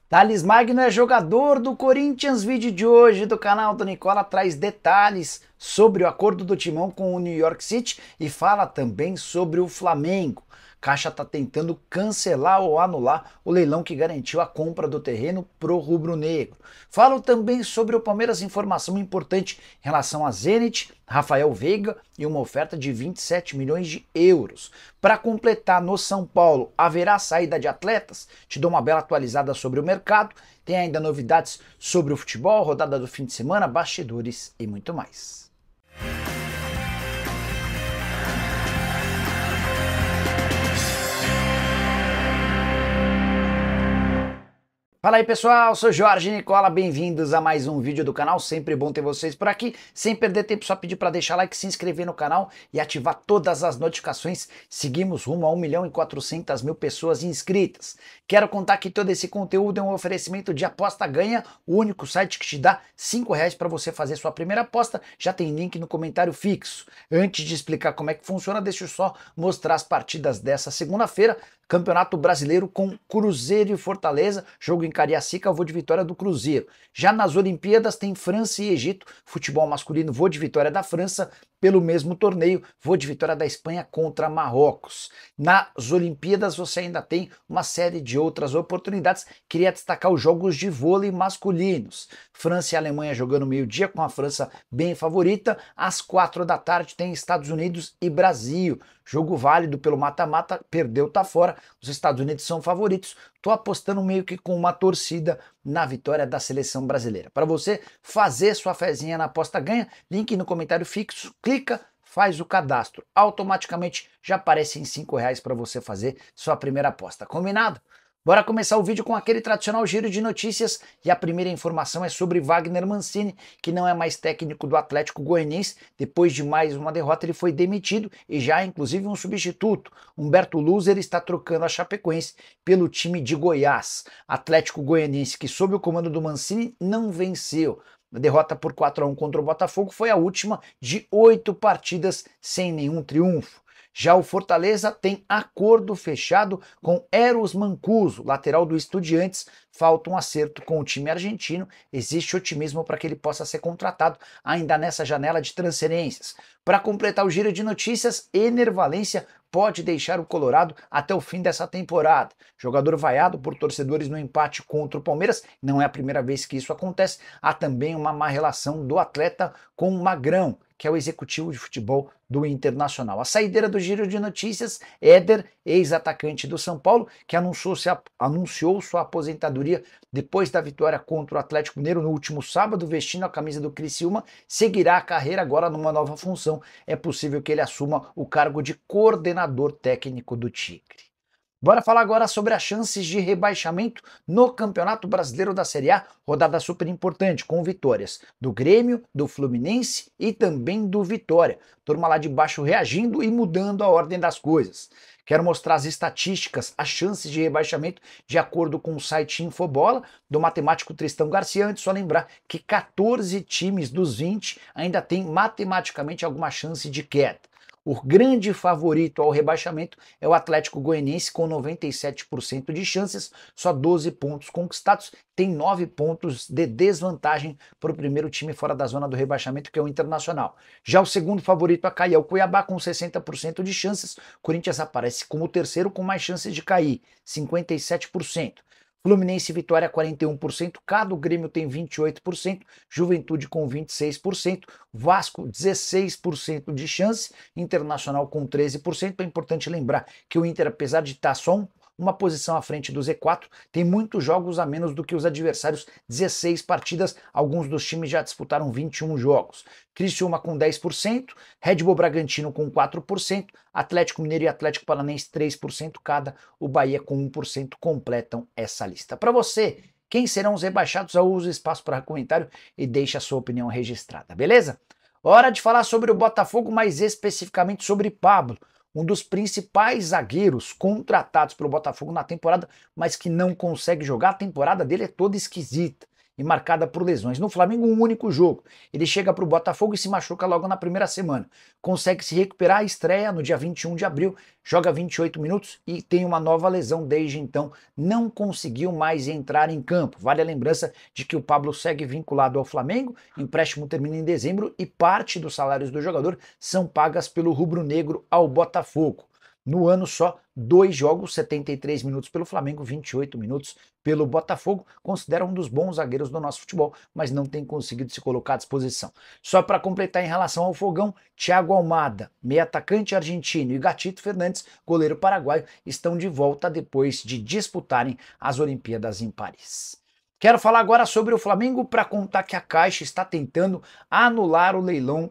Thales Magno é jogador do Corinthians. Vídeo de hoje do canal do Nicola traz detalhes sobre o acordo do Timão com o New York City e fala também sobre o Flamengo. Caixa está tentando cancelar ou anular o leilão que garantiu a compra do terreno pro rubro-negro. Falo também sobre o Palmeiras, informação importante em relação a Zenit, Rafael Veiga e uma oferta de 27 milhões de euros. Para completar, no São Paulo haverá saída de atletas? Te dou uma bela atualizada sobre o mercado. Tem ainda novidades sobre o futebol, rodada do fim de semana, bastidores e muito mais. Fala aí pessoal, sou Jorge Nicola, bem-vindos a mais um vídeo do canal, sempre bom ter vocês por aqui. Sem perder tempo, só pedir para deixar like, se inscrever no canal e ativar todas as notificações. Seguimos rumo a 1.400.000 pessoas inscritas. Quero contar que todo esse conteúdo é um oferecimento de Aposta Ganha, o único site que te dá R$ 5 para você fazer sua primeira aposta. Já tem link no comentário fixo. Antes de explicar como é que funciona, deixa eu só mostrar as partidas dessa segunda-feira. Campeonato Brasileiro com Cruzeiro e Fortaleza, jogo em Cariacica, vou de vitória do Cruzeiro. Já nas Olimpíadas tem França e Egito, futebol masculino, vou de vitória da França. Pelo mesmo torneio, vou de vitória da Espanha contra Marrocos. Nas Olimpíadas você ainda tem uma série de outras oportunidades. Queria destacar os jogos de vôlei masculinos. França e Alemanha jogando meio-dia, com a França bem favorita. Às 4 da tarde tem Estados Unidos e Brasil. Jogo válido pelo mata-mata, perdeu, tá fora. Os Estados Unidos são favoritos. Tô apostando meio que com uma torcida na vitória da seleção brasileira. Para você fazer sua fezinha na aposta ganha, link no comentário fixo, clica, faz o cadastro. Automaticamente já aparece em R$ 5 para você fazer sua primeira aposta. Combinado? Bora começar o vídeo com aquele tradicional giro de notícias e a primeira informação é sobre Wagner Mancini, que não é mais técnico do Atlético Goianiense. Depois de mais uma derrota ele foi demitido e já há inclusive um substituto. Humberto Luzer está trocando a Chapecoense pelo time de Goiás. Atlético Goianiense que sob o comando do Mancini não venceu. A derrota por 4-1 contra o Botafogo foi a última de 8 partidas sem nenhum triunfo. Já o Fortaleza tem acordo fechado com Eros Mancuso, lateral do Estudiantes. Falta um acerto com o time argentino. Existe otimismo para que ele possa ser contratado ainda nessa janela de transferências. Para completar o giro de notícias, Ener Valencia pode deixar o Colorado até o fim dessa temporada. Jogador vaiado por torcedores no empate contra o Palmeiras, não é a primeira vez que isso acontece. Há também uma má relação do atleta com o Magrão, que é o executivo de futebol do Internacional. A saideira do giro de notícias, Éder, ex-atacante do São Paulo, que anunciou sua aposentadoria depois da vitória contra o Atlético Mineiro no último sábado, vestindo a camisa do Criciúma, seguirá a carreira agora numa nova função. É possível que ele assuma o cargo de coordenador técnico do Tigre. Bora falar agora sobre as chances de rebaixamento no Campeonato Brasileiro da Série A, rodada super importante, com vitórias do Grêmio, do Fluminense e também do Vitória. Turma lá de baixo reagindo e mudando a ordem das coisas. Quero mostrar as estatísticas, as chances de rebaixamento de acordo com o site Infobola, do matemático Tristão Garcia. Antes, só lembrar que 14 times dos 20 ainda têm matematicamente alguma chance de queda. O grande favorito ao rebaixamento é o Atlético Goianiense, com 97% de chances, só 12 pontos conquistados, tem 9 pontos de desvantagem para o primeiro time fora da zona do rebaixamento, que é o Internacional. Já o segundo favorito a cair é o Cuiabá, com 60% de chances. O Corinthians aparece como o terceiro com mais chances de cair, 57%. Fluminense e Vitória 41%, cada o Grêmio tem 28%, Juventude com 26%, Vasco 16% de chance, Internacional com 13%. É importante lembrar que o Inter, apesar de estar só uma posição à frente do Z4, tem muitos jogos a menos do que os adversários, 16 partidas, alguns dos times já disputaram 21 jogos. Criciúma com 10%, Red Bull Bragantino com 4%, Atlético Mineiro e Atlético Paranaense 3% cada, o Bahia com 1% completam essa lista. Para você, quem serão os rebaixados? Eu uso espaço para comentário e deixe a sua opinião registrada, beleza? Hora de falar sobre o Botafogo, mais especificamente sobre Pablo, um dos principais zagueiros contratados pelo Botafogo na temporada, mas que não consegue jogar. A temporada dele é toda esquisita. e marcada por lesões. No Flamengo, um único jogo. Ele chega para o Botafogo e se machuca logo na primeira semana. Consegue se recuperar, estreia no dia 21 de abril, joga 28 minutos e tem uma nova lesão desde então. Não conseguiu mais entrar em campo. Vale a lembrança de que o Pablo segue vinculado ao Flamengo, empréstimo termina em dezembro e parte dos salários do jogador são pagas pelo rubro-negro ao Botafogo. No ano só, 2 jogos, 73 minutos pelo Flamengo, 28 minutos pelo Botafogo. Considera um dos bons zagueiros do nosso futebol, mas não tem conseguido se colocar à disposição. Só para completar em relação ao Fogão, Thiago Almada, meio atacante argentino, e Gatito Fernandes, goleiro paraguaio, estão de volta depois de disputarem as Olimpíadas em Paris. Quero falar agora sobre o Flamengo para contar que a Caixa está tentando anular o leilão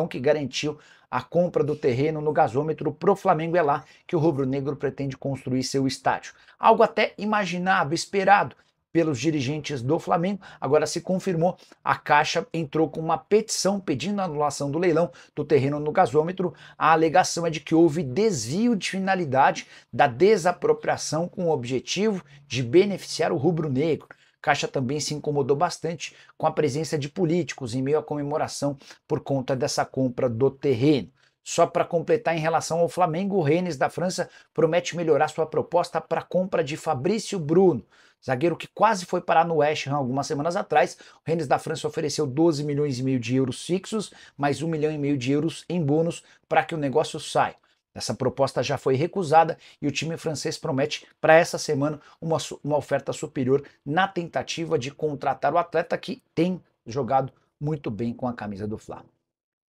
que garantiu a compra do terreno no gasômetro pro Flamengo. É lá que o rubro-negro pretende construir seu estádio. Algo até imaginado, esperado pelos dirigentes do Flamengo, agora se confirmou. A Caixa entrou com uma petição pedindo a anulação do leilão do terreno no gasômetro. A alegação é de que houve desvio de finalidade da desapropriação com o objetivo de beneficiar o rubro-negro. Caixa também se incomodou bastante com a presença de políticos em meio à comemoração por conta dessa compra do terreno. Só para completar em relação ao Flamengo, o Rennes da França promete melhorar sua proposta para a compra de Fabrício Bruno, zagueiro que quase foi parar no West Ham algumas semanas atrás. O Rennes da França ofereceu 12 milhões e meio de euros fixos, mais 1,5 milhão de euros em bônus para que o negócio saia. Essa proposta já foi recusada e o time francês promete para essa semana uma oferta superior na tentativa de contratar o atleta que tem jogado muito bem com a camisa do Flamengo.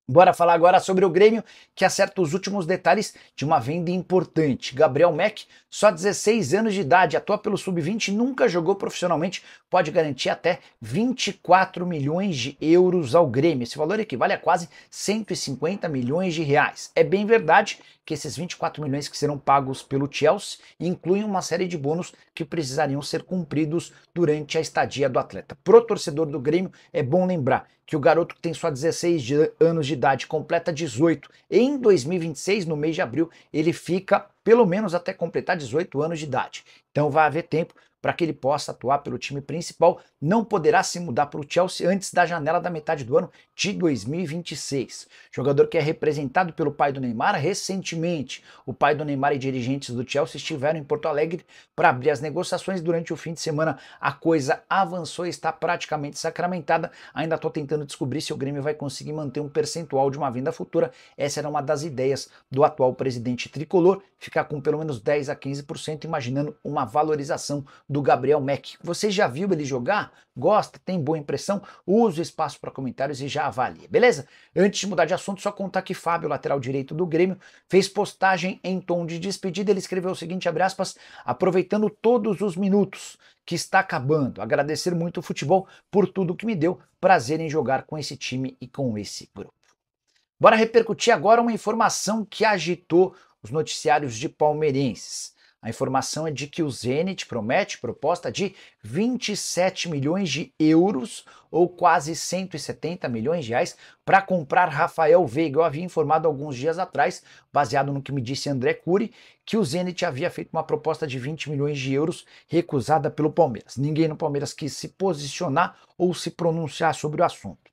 Bora falar agora sobre o Grêmio, que acerta os últimos detalhes de uma venda importante. Gabriel Mack, só 16 anos de idade, atua pelo Sub-20, nunca jogou profissionalmente, pode garantir até 24 milhões de euros ao Grêmio. Esse valor equivale a quase 150 milhões de reais. É bem verdade que esses 24 milhões que serão pagos pelo Chelsea incluem uma série de bônus que precisariam ser cumpridos durante a estadia do atleta. Pro torcedor do Grêmio, é bom lembrar que o garoto que tem só 16 anos de idade completa 18 em 2026, no mês de abril, ele fica pelo menos até completar 18 anos de idade. Então vai haver tempo para que ele possa atuar pelo time principal. Não poderá se mudar para o Chelsea antes da janela da metade do ano de 2026. Jogador que é representado pelo pai do Neymar recentemente. O pai do Neymar e dirigentes do Chelsea estiveram em Porto Alegre para abrir as negociações. Durante o fim de semana a coisa avançou e está praticamente sacramentada. Ainda estou tentando descobrir se o Grêmio vai conseguir manter um percentual de uma venda futura. Essa era uma das ideias do atual presidente tricolor, ficar com pelo menos 10 a 15%, imaginando uma valorização do Gabriel Mack. Você já viu ele jogar? Gosta? Tem boa impressão? Use o espaço para comentários e já avalie, beleza? Antes de mudar de assunto, só contar que Fábio, lateral direito do Grêmio, fez postagem em tom de despedida. Ele escreveu o seguinte, abre aspas, aproveitando todos os minutos que está acabando, agradecer muito o futebol por tudo que me deu, prazer em jogar com esse time e com esse grupo. Bora repercutir agora uma informação que agitou os noticiários de palmeirenses. A informação é de que o Zenit promete proposta de 27 milhões de euros, ou quase 170 milhões de reais, para comprar Rafael Veiga. Eu havia informado alguns dias atrás, baseado no que me disse André Cury, que o Zenit havia feito uma proposta de 20 milhões de euros recusada pelo Palmeiras. Ninguém no Palmeiras quis se posicionar ou se pronunciar sobre o assunto.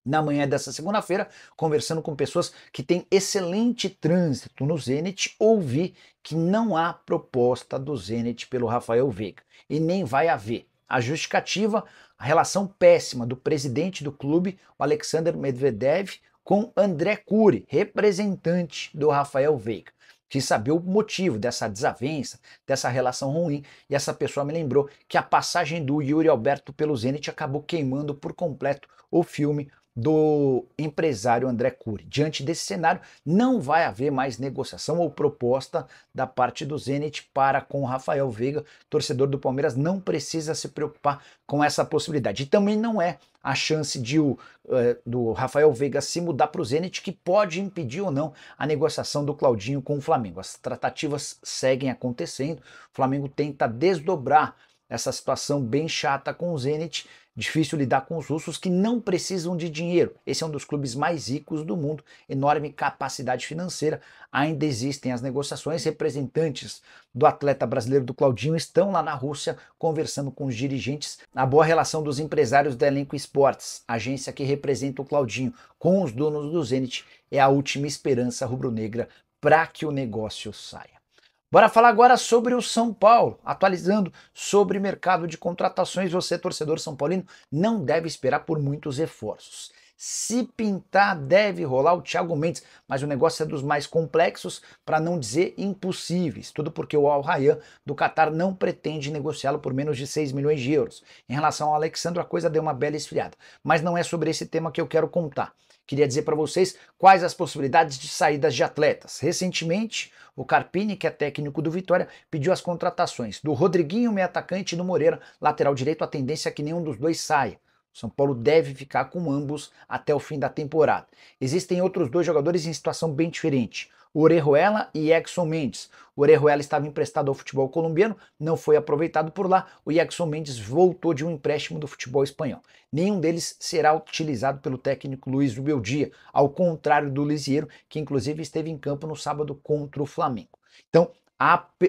Na manhã dessa segunda-feira, conversando com pessoas que têm excelente trânsito no Zenit, ouvi que não há proposta do Zenit pelo Rafael Veiga e nem vai haver. A justificativa, a relação péssima do presidente do clube, o Alexander Medvedev, com André Cury, representante do Rafael Veiga. Quis saber o motivo dessa desavença, dessa relação ruim, e essa pessoa me lembrou que a passagem do Yuri Alberto pelo Zenit acabou queimando por completo o filme do empresário André Cury. Diante desse cenário, não vai haver mais negociação ou proposta da parte do Zenit para com Rafael Veiga. Torcedor do Palmeiras não precisa se preocupar com essa possibilidade. E também não é a chance do Rafael Veiga se mudar para o Zenit que pode impedir ou não a negociação do Claudinho com o Flamengo. As tratativas seguem acontecendo. O Flamengo tenta desdobrar essa situação bem chata com o Zenit. Difícil lidar com os russos que não precisam de dinheiro. Esse é um dos clubes mais ricos do mundo, enorme capacidade financeira. Ainda existem as negociações, representantes do atleta brasileiro do Claudinho estão lá na Rússia conversando com os dirigentes. A boa relação dos empresários da Elenco Esportes, agência que representa o Claudinho, com os donos do Zenit, é a última esperança rubro-negra para que o negócio saia. Bora falar agora sobre o São Paulo, atualizando sobre o mercado de contratações. Você, torcedor são paulino, não deve esperar por muitos reforços. Se pintar, deve rolar o Thiago Mendes, mas o negócio é dos mais complexos, para não dizer impossíveis. Tudo porque o Al Rayyan do Catar não pretende negociá-lo por menos de 6 milhões de euros. Em relação ao Alexandre, a coisa deu uma bela esfriada. Mas não é sobre esse tema que eu quero contar. Queria dizer para vocês quais as possibilidades de saídas de atletas. Recentemente, o Carpini, que é técnico do Vitória, pediu as contratações do Rodriguinho, meio atacante, e do Moreira, lateral direito. A tendência é que nenhum dos dois saia. O São Paulo deve ficar com ambos até o fim da temporada. Existem outros dois jogadores em situação bem diferente. O Orejuela e Exson Mendes. O Orejuela estava emprestado ao futebol colombiano, não foi aproveitado por lá. O Exson Mendes voltou de um empréstimo do futebol espanhol. Nenhum deles será utilizado pelo técnico Luiz Ubeldia, ao contrário do Lisieiro, que inclusive esteve em campo no sábado contra o Flamengo. Então,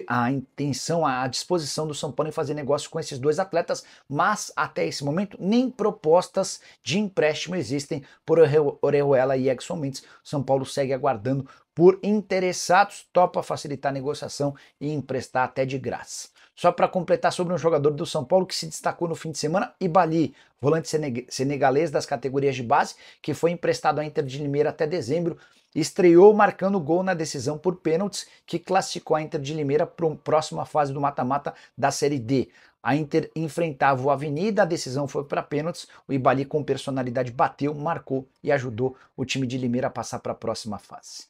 a intenção, a disposição do São Paulo em fazer negócio com esses dois atletas, mas até esse momento nem propostas de empréstimo existem por Orejuela e Exson Mendes. São Paulo segue aguardando por interessados, topa facilitar a negociação e emprestar até de graça. Só para completar sobre um jogador do São Paulo que se destacou no fim de semana, Ibali, volante senegalês das categorias de base, que foi emprestado à Inter de Limeira até dezembro, estreou marcando gol na decisão por pênaltis que classificou a Inter de Limeira para a próxima fase do mata-mata da Série D. A Inter enfrentava o Avenida, a decisão foi para pênaltis, o Ibali com personalidade bateu, marcou e ajudou o time de Limeira a passar para a próxima fase.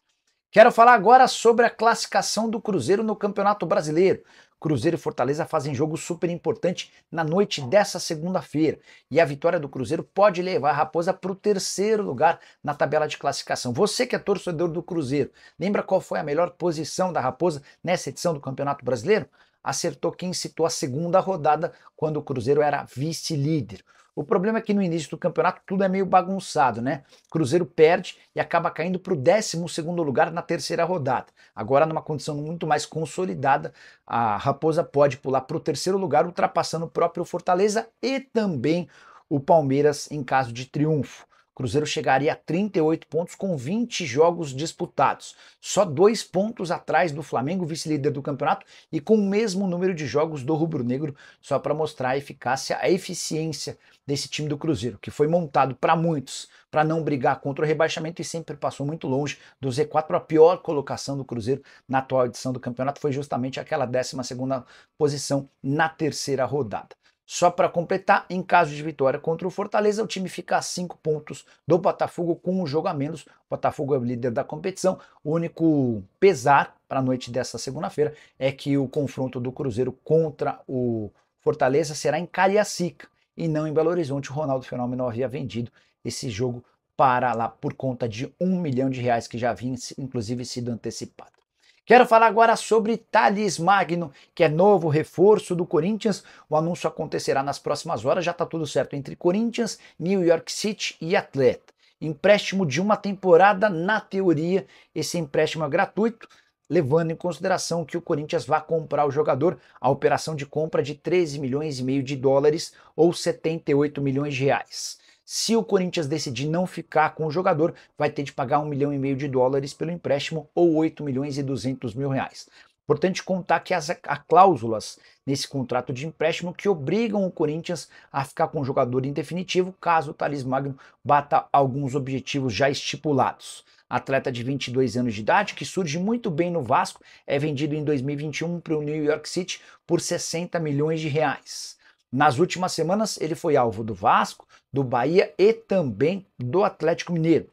Quero falar agora sobre a classificação do Cruzeiro no Campeonato Brasileiro. Cruzeiro e Fortaleza fazem jogo super importante na noite dessa segunda-feira. E a vitória do Cruzeiro pode levar a Raposa para o terceiro lugar na tabela de classificação. Você que é torcedor do Cruzeiro, lembra qual foi a melhor posição da Raposa nessa edição do Campeonato Brasileiro? Acertou quem citou a segunda rodada, quando o Cruzeiro era vice-líder. O problema é que no início do campeonato tudo é meio bagunçado, né? Cruzeiro perde e acaba caindo para o 12º lugar na terceira rodada. Agora, numa condição muito mais consolidada, a Raposa pode pular para o terceiro lugar, ultrapassando o próprio Fortaleza e também o Palmeiras em caso de triunfo. Cruzeiro chegaria a 38 pontos com 20 jogos disputados, só 2 pontos atrás do Flamengo, vice-líder do campeonato, e com o mesmo número de jogos do rubro-negro, só para mostrar a eficácia, a eficiência desse time do Cruzeiro, que foi montado para muitos, para não brigar contra o rebaixamento e sempre passou muito longe do Z4. A pior colocação do Cruzeiro na atual edição do campeonato foi justamente aquela 12ª posição na terceira rodada. Só para completar, em caso de vitória contra o Fortaleza, o time fica a 5 pontos do Botafogo com um jogo a menos. O Botafogo é o líder da competição. O único pesar para a noite dessa segunda-feira é que o confronto do Cruzeiro contra o Fortaleza será em Cariacica e não em Belo Horizonte. O Ronaldo Fenômeno havia vendido esse jogo para lá por conta de R$1 milhão que já havia inclusive sido antecipado. Quero falar agora sobre Thales Magno, que é novo reforço do Corinthians. O anúncio acontecerá nas próximas horas, já está tudo certo entre Corinthians, New York City e Atleta. Empréstimo de uma temporada, na teoria, esse empréstimo é gratuito, levando em consideração que o Corinthians vai comprar o jogador, a operação de compra de 13,5 milhões de dólares ou 78 milhões de reais. Se o Corinthians decidir não ficar com o jogador, vai ter de pagar 1,5 milhão de dólares pelo empréstimo ou 8,2 milhões. Importante contar que há cláusulas nesse contrato de empréstimo que obrigam o Corinthians a ficar com o jogador em definitivo, caso o Thales Magno bata alguns objetivos já estipulados. Atleta de 22 anos de idade, que surge muito bem no Vasco, é vendido em 2021 para o New York City por 60 milhões de reais. Nas últimas semanas, ele foi alvo do Vasco, do Bahia e também do Atlético Mineiro.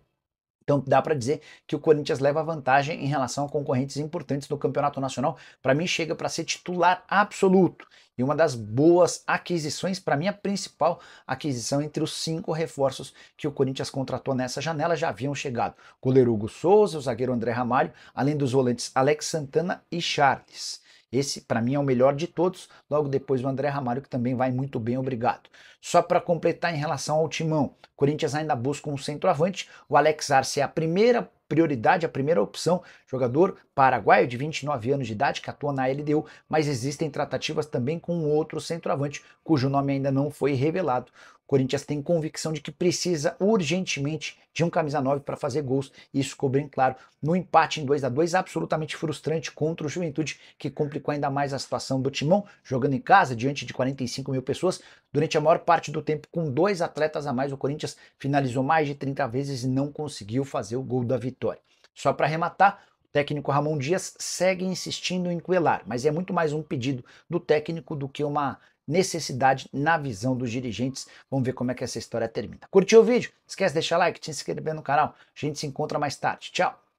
Então dá para dizer que o Corinthians leva vantagem em relação a concorrentes importantes do Campeonato Nacional. Para mim chega para ser titular absoluto. E uma das boas aquisições, para mim a principal aquisição entre os 5 reforços que o Corinthians contratou nessa janela, já haviam chegado. Goleiro Hugo Souza, o zagueiro André Ramalho, além dos volantes Alex Santana e Charles. Esse, para mim, é o melhor de todos. Logo depois o André Ramalho, que também vai muito bem, obrigado. Só para completar em relação ao timão, o Corinthians ainda busca um centroavante. O Alex Arce é a primeira prioridade, a primeira opção, jogador paraguaio de 29 anos de idade que atua na LDU, mas existem tratativas também com outro centroavante, cujo nome ainda não foi revelado. O Corinthians tem convicção de que precisa urgentemente de um camisa 9 para fazer gols, e isso ficou bem claro no empate em 2-2, absolutamente frustrante contra o Juventude, que complicou ainda mais a situação do Timão, jogando em casa, diante de 45 mil pessoas, durante a maior parte do tempo com 2 atletas a mais. O Corinthians finalizou mais de 30 vezes e não conseguiu fazer o gol da vitória. Só para arrematar, o técnico Ramon Dias segue insistindo em Cuéllar, mas é muito mais um pedido do técnico do que uma necessidade na visão dos dirigentes. Vamos ver como é que essa história termina. Curtiu o vídeo? Esquece de deixar like, te inscrever no canal. A gente se encontra mais tarde. Tchau!